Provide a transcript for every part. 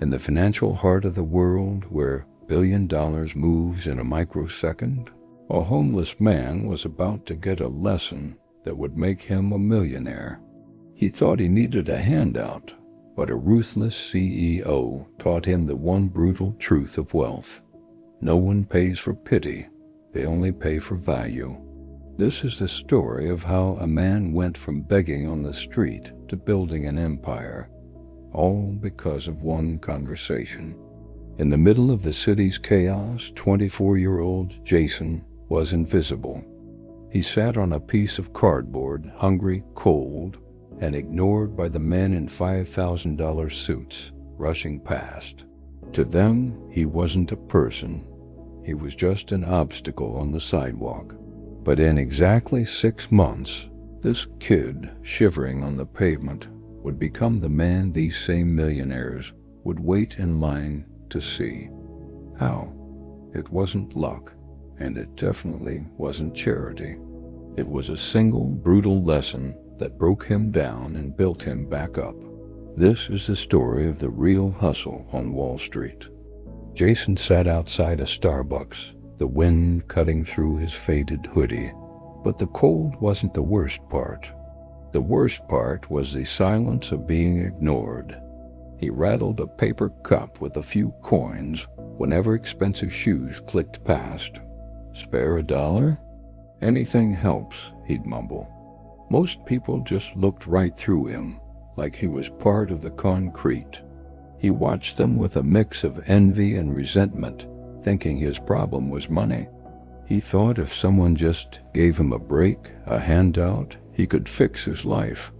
In the financial heart of the world, where $1 billion moves in a microsecond, a homeless man was about to get a lesson that would make him a millionaire. He thought he needed a handout, but a ruthless CEO taught him the one brutal truth of wealth. No one pays for pity, they only pay for value. This is the story of how a man went from begging on the street to building an empire, all because of one conversation. In the middle of the city's chaos, 24-year-old Jason was invisible. He sat on a piece of cardboard, hungry, cold, and ignored by the men in $5,000 suits rushing past. To them, he wasn't a person. He was just an obstacle on the sidewalk. But in exactly 6 months, this kid shivering on the pavement would become the man these same millionaires would wait in line to see. How? It wasn't luck, and it definitely wasn't charity. It was a single brutal lesson that broke him down and built him back up. This is the story of the real hustle on Wall Street. Jason sat outside a Starbucks, the wind cutting through his faded hoodie. But the cold wasn't the worst part. The worst part was the silence of being ignored. He rattled a paper cup with a few coins whenever expensive shoes clicked past. "Spare $1? Anything helps," he'd mumble. Most people just looked right through him, like he was part of the concrete. He watched them with a mix of envy and resentment, thinking his problem was money. He thought if someone just gave him a break, a handout, he could fix his life.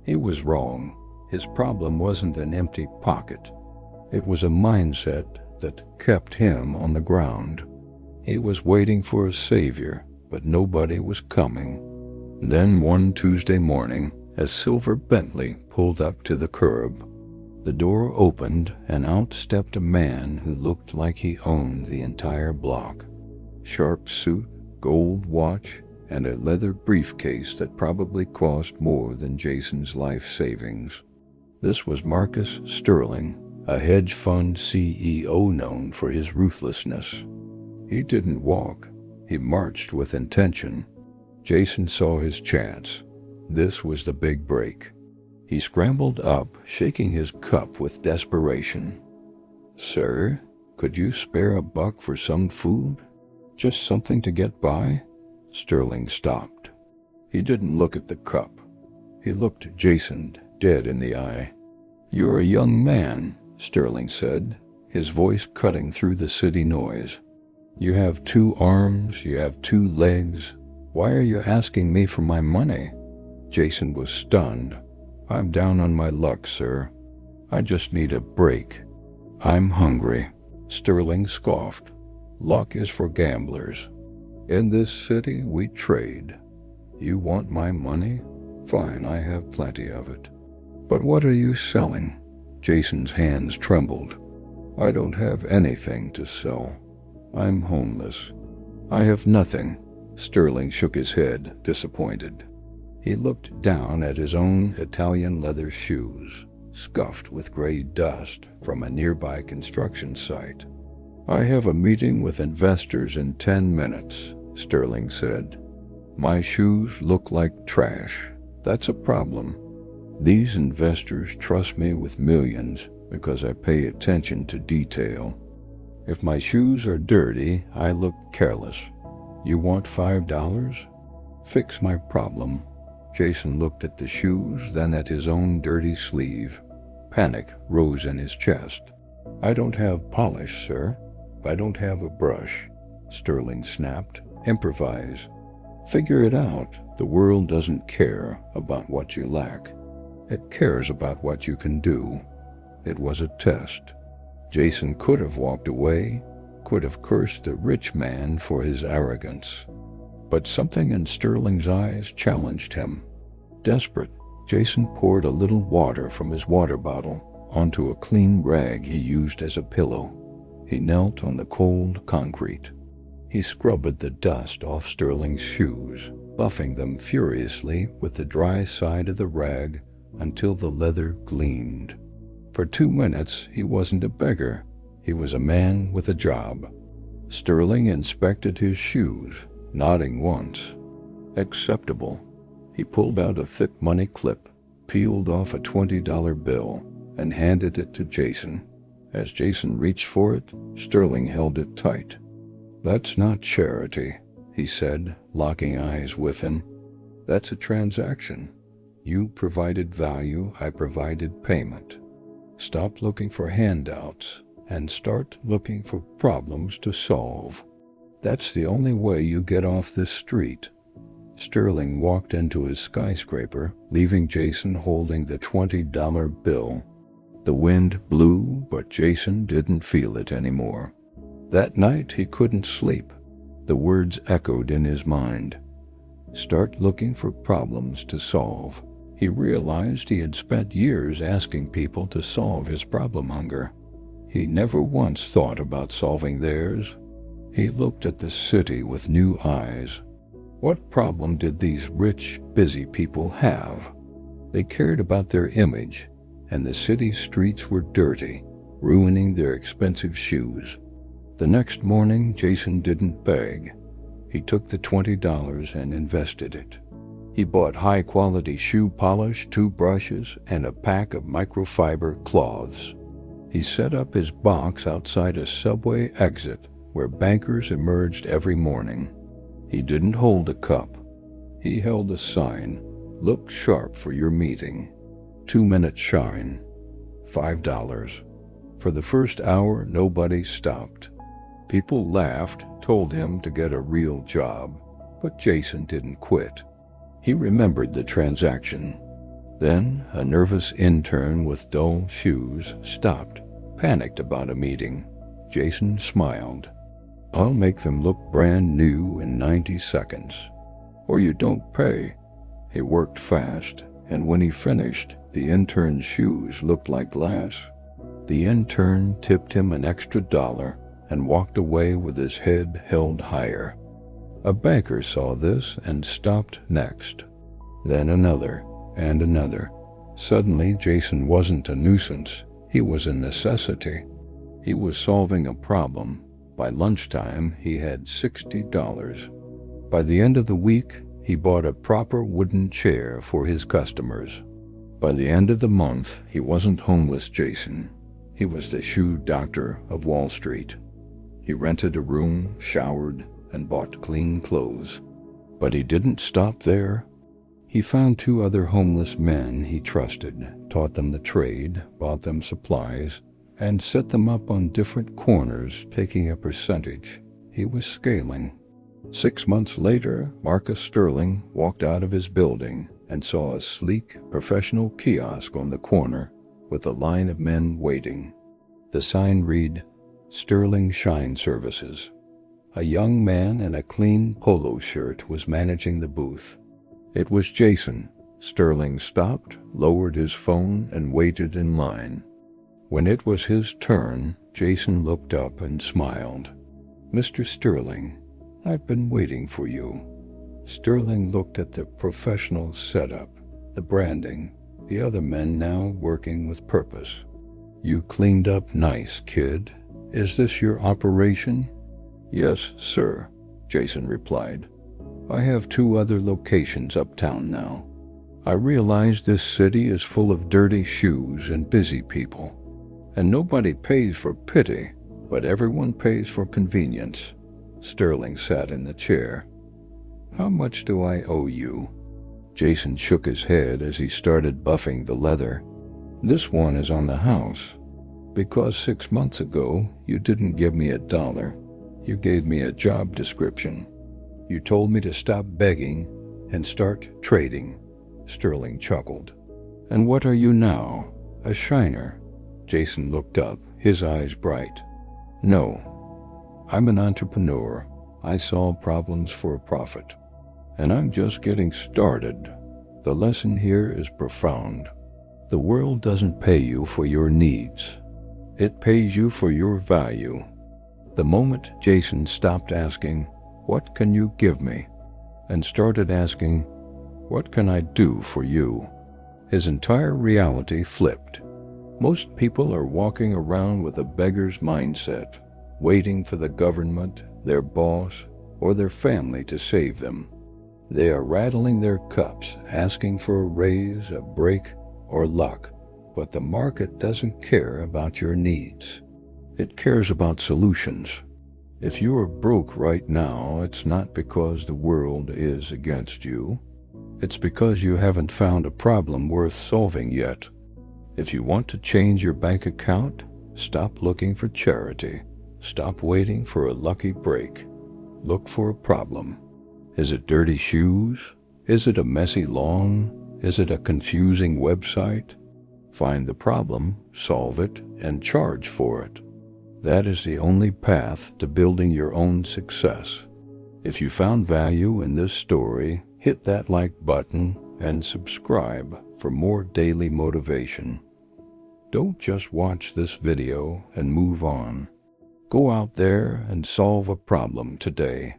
He was wrong. His problem wasn't an empty pocket. It was a mindset that kept him on the ground. He was waiting for a savior, but nobody was coming. Then one Tuesday morning, a silver Bentley pulled up to the curb. The door opened and out stepped a man who looked like he owned the entire block. Sharp suit, gold watch, and a leather briefcase that probably cost more than Jason's life savings. This was Marcus Sterling, a hedge fund CEO known for his ruthlessness. He didn't walk, he marched with intention. Jason saw his chance. This was the big break. He scrambled up, shaking his cup with desperation. "Sir, could you spare $1 for some food? Just something to get by?" Sterling stopped. He didn't look at the cup. He looked Jason dead in the eye. "You're a young man," Sterling said, his voice cutting through the city noise. "You have 2 arms, you have 2 legs. Why are you asking me for my money?" Jason was stunned. "I'm down on my luck, sir. I just need a break. I'm hungry." Sterling scoffed. "Luck is for gamblers. In this city, we trade. You want my money? Fine, I have plenty of it. But what are you selling?" Jason's hands trembled. "I don't have anything to sell. I'm homeless. I have nothing." Sterling shook his head, disappointed. He looked down at his own Italian leather shoes, scuffed with gray dust from a nearby construction site. "I have a meeting with investors in 10 minutes, Sterling said. "My shoes look like trash. That's a problem. These investors trust me with millions because I pay attention to detail. If my shoes are dirty, I look careless. You want $5? Fix my problem." Jason looked at the shoes, then at his own dirty sleeve. Panic rose in his chest. "I don't have polish, sir. I don't have a brush," Sterling snapped. "Improvise. Figure it out. The world doesn't care about what you lack. It cares about what you can do." It was a test. Jason could have walked away, could have cursed the rich man for his arrogance. But something in Sterling's eyes challenged him. Desperate, Jason poured a little water from his water bottle onto a clean rag he used as a pillow. He knelt on the cold concrete. He scrubbed the dust off Sterling's shoes, buffing them furiously with the dry side of the rag until the leather gleamed. For 2 minutes, he wasn't a beggar. He was a man with a job. Sterling inspected his shoes, nodding once. Acceptable. He pulled out a thick money clip, peeled off a $20 bill, and handed it to Jason. As Jason reached for it, Sterling held it tight. "That's not charity," he said, locking eyes with him. "That's a transaction. You provided value, I provided payment. Stop looking for handouts and start looking for problems to solve. That's the only way you get off this street." Sterling walked into his skyscraper, leaving Jason holding the $20 bill. The wind blew, but Jason didn't feel it anymore. That night he couldn't sleep. The words echoed in his mind. Start looking for problems to solve. He realized he had spent years asking people to solve his problem hunger. He never once thought about solving theirs. He looked at the city with new eyes. What problem did these rich, busy people have? They cared about their image, and the city's streets were dirty, ruining their expensive shoes. The next morning, Jason didn't beg. He took the $20 and invested it. He bought high-quality shoe polish, toothbrushes, and a pack of microfiber cloths. He set up his box outside a subway exit where bankers emerged every morning. He didn't hold a cup. He held a sign. Look sharp for your meeting. 2-minute shine. $5. For the first hour, nobody stopped. People laughed, told him to get a real job, but Jason didn't quit. He remembered the transaction. Then a nervous intern with dull shoes stopped, panicked about a meeting. Jason smiled. "I'll make them look brand new in 90 seconds. Or you don't pay." He worked fast, and when he finished, the intern's shoes looked like glass. The intern tipped him an extra $1 and walked away with his head held higher. A banker saw this and stopped next. Then another and another. Suddenly, Jason wasn't a nuisance. He was a necessity. He was solving a problem. By lunchtime, he had $60. By the end of the week, he bought a proper wooden chair for his customers. By the end of the month, he wasn't homeless Jason. He was the shoe doctor of Wall Street. He rented a room, showered, and bought clean clothes. But he didn't stop there. He found 2 other homeless men he trusted, taught them the trade, bought them supplies, and set them up on different corners, taking a percentage. He was scaling. 6 months later, Marcus Sterling walked out of his building and saw a sleek, professional kiosk on the corner with a line of men waiting. The sign read, Sterling Shine Services. A young man in a clean polo shirt was managing the booth. It was Jason. Sterling stopped, lowered his phone, and waited in line. When it was his turn, Jason looked up and smiled. "Mr. Sterling, I've been waiting for you." Sterling looked at the professional setup, the branding, the other men now working with purpose. "You cleaned up nice, kid. Is this your operation?" "Yes, sir," Jason replied. "I have 2 other locations uptown now. I realize this city is full of dirty shoes and busy people, and nobody pays for pity, but everyone pays for convenience." Sterling sat in the chair. "How much do I owe you?" Jason shook his head as he started buffing the leather. "This one is on the house. Because 6 months ago, you didn't give me $1. You gave me a job description. You told me to stop begging and start trading." Sterling chuckled. "And what are you now? A shiner?" Jason looked up, his eyes bright. "No. I'm an entrepreneur. I solve problems for a profit. And I'm just getting started. The lesson here is profound. The world doesn't pay you for your needs. It pays you for your value." The moment Jason stopped asking, "What can you give me?" and started asking, "What can I do for you?" his entire reality flipped. Most people are walking around with a beggar's mindset, waiting for the government, their boss, or their family to save them. They are rattling their cups, asking for a raise, a break, or luck, but the market doesn't care about your needs. It cares about solutions. If you are broke right now, it's not because the world is against you. It's because you haven't found a problem worth solving yet. If you want to change your bank account, stop looking for charity. Stop waiting for a lucky break. Look for a problem. Is it dirty shoes? Is it a messy lawn? Is it a confusing website? Find the problem, solve it, and charge for it. That is the only path to building your own success. If you found value in this story, hit that like button and subscribe for more daily motivation. Don't just watch this video and move on. Go out there and solve a problem today.